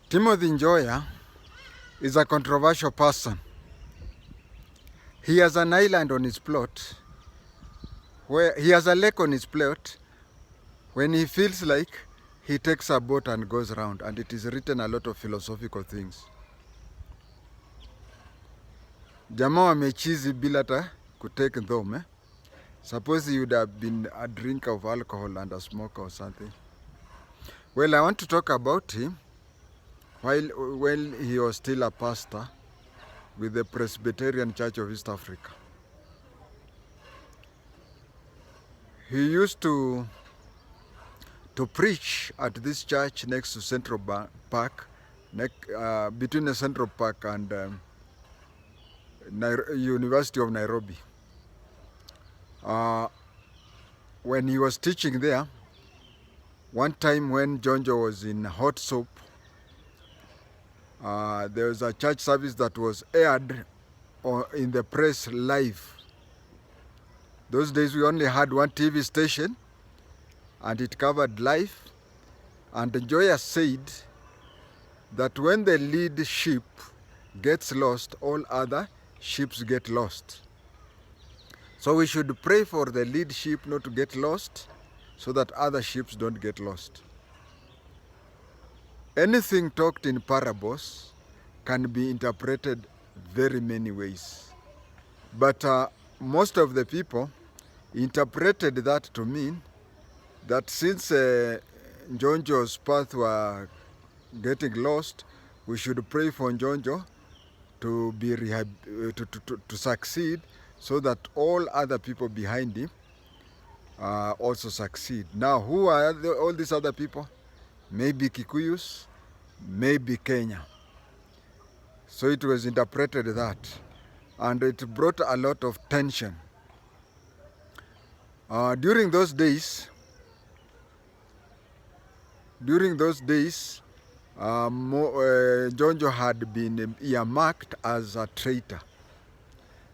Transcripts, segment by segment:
Timothy Njoya is a controversial person. He has an island on his plot, where he has a lake on his plot. When he feels like, he takes a boat and goes around, and it is written a lot of philosophical things. Jamaa wamechizi bila hata kutake dhome. Suppose he would have been a drinker of alcohol and a smoker or something. Well, I want to talk about him while he was still a pastor with the Presbyterian Church of East Africa. He used to preach at this church next to Central Park, between the Central Park and University of Nairobi. When he was teaching there, one time when Jonjo was in hot soup, there was a church service that was aired in the press live. Those days we only had one TV station and it covered live. And Joya said that when the lead ship gets lost, all other ships get lost. So we should pray for the lead ship not to get lost so that other ships don't get lost. Anything talked in parables can be interpreted very many ways. But most of the people interpreted that to mean that since Njonjo's path were getting lost, we should pray for Njonjo to be to succeed, so that all other people behind him also succeed. Now, who are all these other people? Maybe Kikuyus, maybe Kenya. So it was interpreted that, and it brought a lot of tension. During those days, Njonjo had been earmarked as a traitor.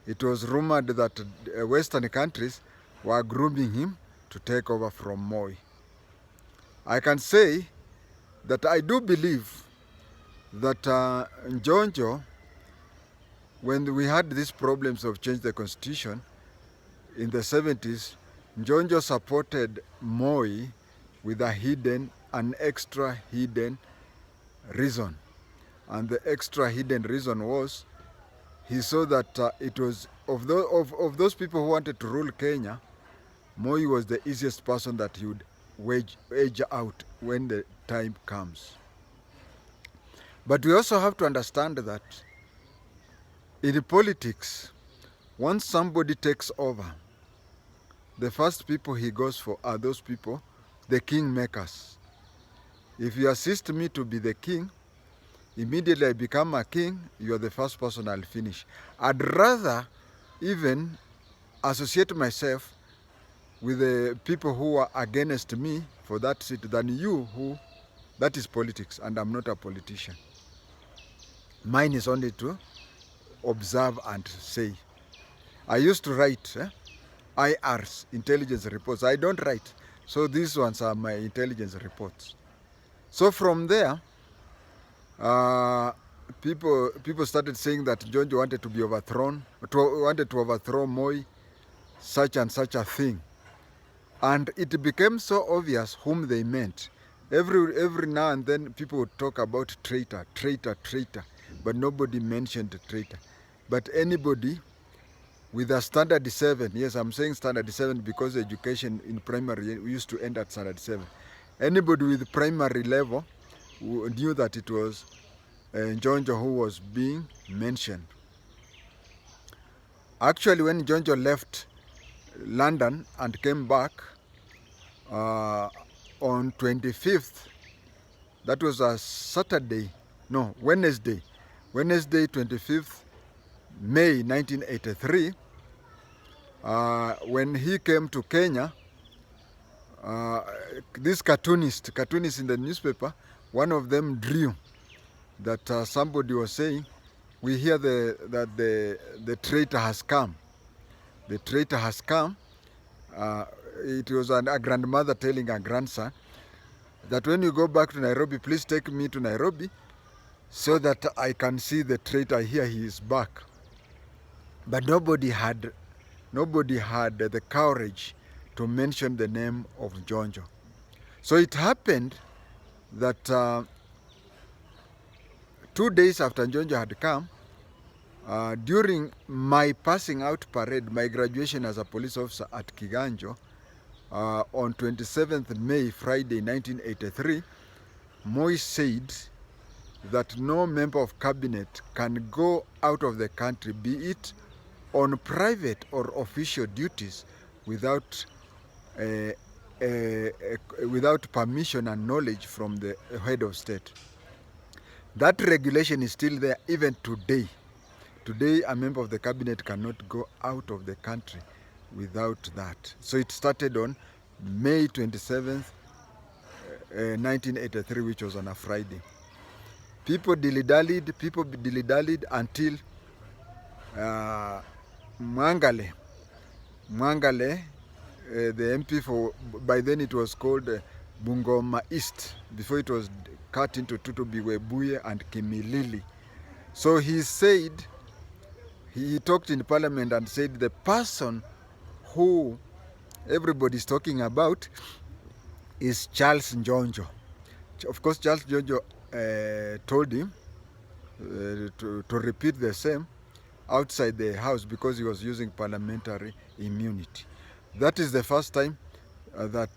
It was rumored that Western countries were grooming him to take over from Moi. I can say that I do believe that Njonjo, when we had these problems of change the constitution in the 70s, Njonjo supported Moi with an extra hidden reason. And the extra hidden reason was, he saw that it was of those people who wanted to rule Kenya, Moi was the easiest person that he would edge out when the time comes. But we also have to understand that in politics, once somebody takes over, the first people he goes for are those people, the kingmakers. If you assist me to be the king, immediately I become a king, you are the first person I'll finish. I'd rather even associate myself with the people who are against me for that seat than you who, that is politics, and I'm not a politician. Mine is only to observe and say. I used to write IRs, intelligence reports. I don't write. So these ones are my intelligence reports. So from there, people started saying that Njonjo wanted to be overthrown, wanted to overthrow Moi, such and such a thing. And it became so obvious whom they meant. Every now and then people would talk about traitor, traitor, traitor, but nobody mentioned traitor. But anybody with a standard 7, yes, I'm saying standard 7 because education in primary used to end at standard 7. Anybody with primary level knew that it was Njonjo who was being mentioned. Actually, when Njonjo left London and came back on 25th, that was a Wednesday, 25th May 1983, when he came to Kenya, this cartoonist in the newspaper, one of them drew that somebody was saying, we hear that the traitor has come. The traitor has come. It was a grandmother telling her grandson that when you go back to Nairobi, please take me to Nairobi so that I can see the traitor here. He is back. But nobody had the courage to mention the name of Njonjo. So it happened that 2 days after Njonjo had come, during my passing out parade, my graduation as a police officer at Kiganjo, on 27th May, Friday, 1983, Moi said that no member of cabinet can go out of the country, be it on private or official duties, without without permission and knowledge from the head of state. That regulation is still there even today. Today, a member of the cabinet cannot go out of the country without that. So it started on May 27th, 1983, which was on a Friday. People dilly-dallied until Mwangale, the MP for, by then it was called Bungoma East, before it was cut into Tutubiwebuye and Kimilili. So he said, he talked in parliament and said the person who everybody's talking about is Charles Njonjo. Of course, Charles Njonjo told him to repeat the same outside the house because he was using parliamentary immunity. That is the first time that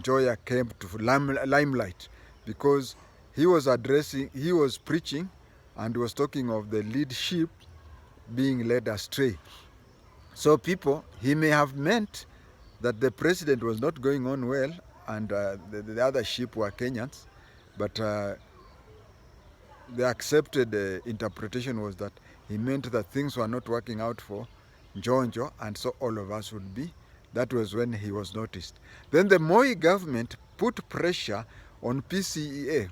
Joya came to limelight, because he was preaching and was talking of the lead sheep being led astray. So people, he may have meant that the president was not going on well and the other sheep were Kenyans, but the accepted interpretation was that he meant that things were not working out for Njonjo, and so all of us would be. That was when he was noticed. Then the Moi government put pressure on PCEA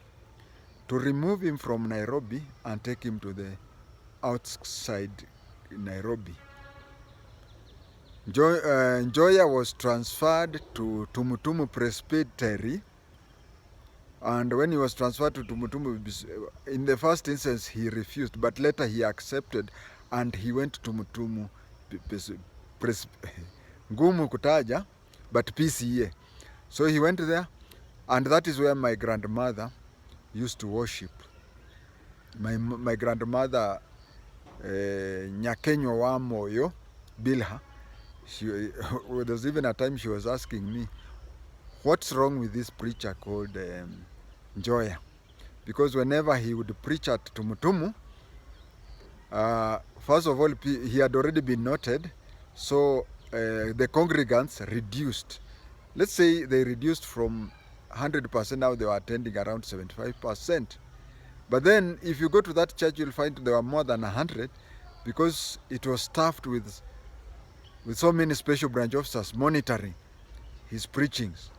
to remove him from Nairobi and take him to the outside Nairobi. Joya was transferred to Tumu Presbytery, and when he was transferred to Tumu, in the first instance he refused, but later he accepted and he went to Tumu ngumu kutaja, but PCA. So he went there, and that is where my grandmother used to worship. My grandmother, Nyakenywa wa Moyo Bilha, there was even a time she was asking me, what's wrong with this preacher called Joya? Because whenever he would preach at Tumutumu, first of all, he had already been noted, so the congregants reduced. Let's say they reduced from 100%, now they were attending around 75%. But then if you go to that church, you'll find there were more than 100, because it was staffed with so many special branch officers monitoring his preachings.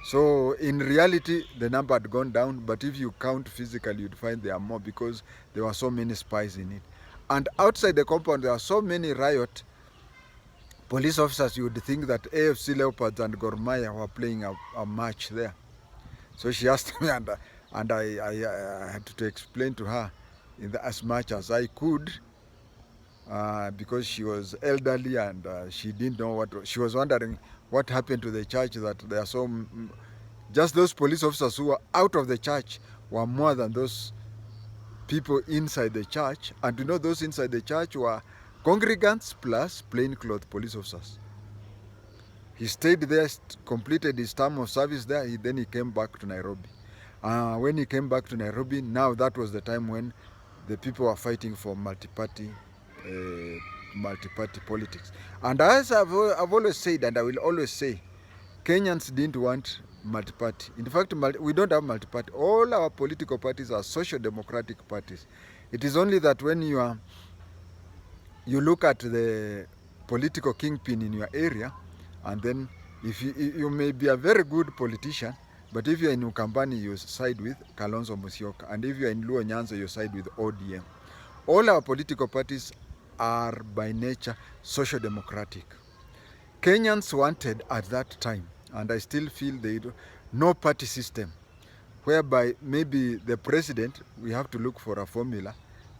So in reality, the number had gone down, but if you count physically, you'd find there are more, because there were so many spies in it. And outside the compound, there are so many riot police officers, you would think that AFC Leopards and Gor Mahia were playing a match there. So she asked me, and I had to explain to her as much as I could, because she was elderly and she didn't know what, she was wondering what happened to the church, that there are so, just those police officers who were out of the church were more than those people inside the church. And you know, those inside the church were congregants plus plainclothes police officers. He stayed there, completed his term of service there, then he came back to Nairobi. When he came back to Nairobi, now that was the time when the people were fighting for multi-party politics. And as I've always said, and I will always say, Kenyans didn't want multi-party. In fact, we don't have multi-party. All our political parties are social democratic parties. It is only that when you look at the political kingpin in your area, and then if you may be a very good politician, but if you're in Ukambani, you side with Kalonzo Musyoka, and if you're in Luo Nyanza, you side with ODM. All our political parties are by nature social democratic. Kenyans wanted at that time, and I still feel no party system, whereby maybe the president, we have to look for a formula,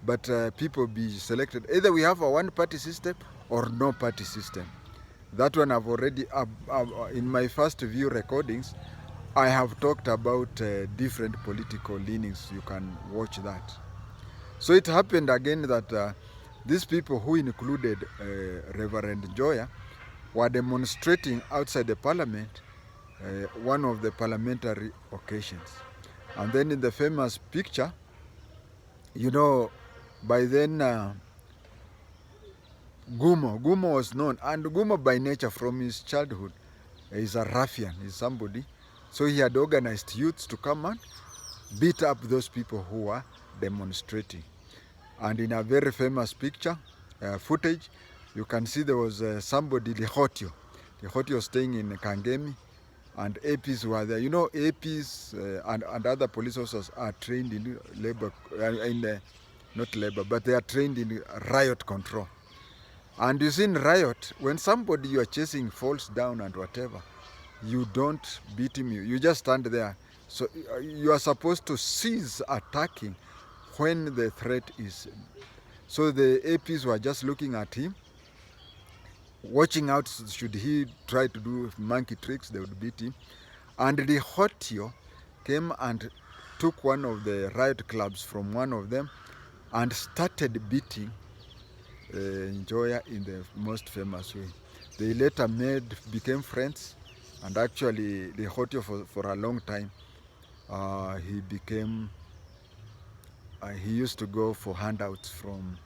but people be selected. Either we have a one-party system or no party system. That one I've already, in my first few recordings, I have talked about different political leanings. You can watch that. So it happened again that these people, who included Reverend Joya, were demonstrating outside the parliament, one of the parliamentary occasions. And then in the famous picture, you know, by then Gumo was known, and Gumo by nature from his childhood is a ruffian, is somebody. So he had organized youths to come and beat up those people who were demonstrating. And in a very famous picture, footage, you can see there was somebody, Lihotio staying in Kangemi, and APs were there. You know, APs and other police officers are trained in labor, not labor, but they are trained in riot control. And you see in riot, when somebody you are chasing falls down and whatever, you don't beat him, you just stand there. So you are supposed to cease attacking when the threat is. So the APs were just looking at him, watching out, should he try to do monkey tricks, they would beat him. And the Hotio came and took one of the riot clubs from one of them and started beating Njoya in the most famous way. They later became friends, and actually the Hotio for a long time, he used to go for handouts from,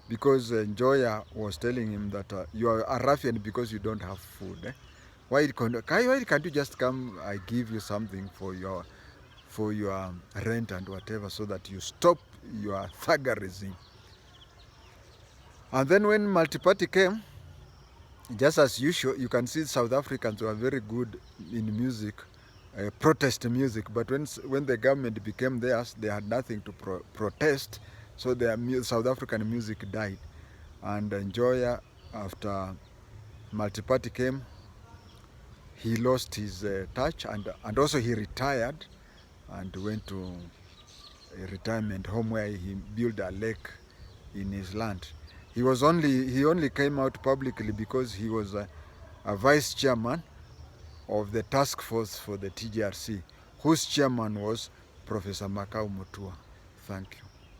because Joya was telling him that you are a ruffian because you don't have food. Why can't you just come, I give you something for your rent and whatever, so that you stop your thuggerism. And then when Multiparty came, just as usual, you can see South Africans were very good in music, protest music, but when the government became theirs, they had nothing to protest, so their South African music died. And Joya, after Multiparty came, he lost his touch, and also he retired and went to a retirement home where he built a lake in his land. He only came out publicly because he was a vice chairman of the task force for the TJRC, whose chairman was Professor Makau Mutua. Thank you.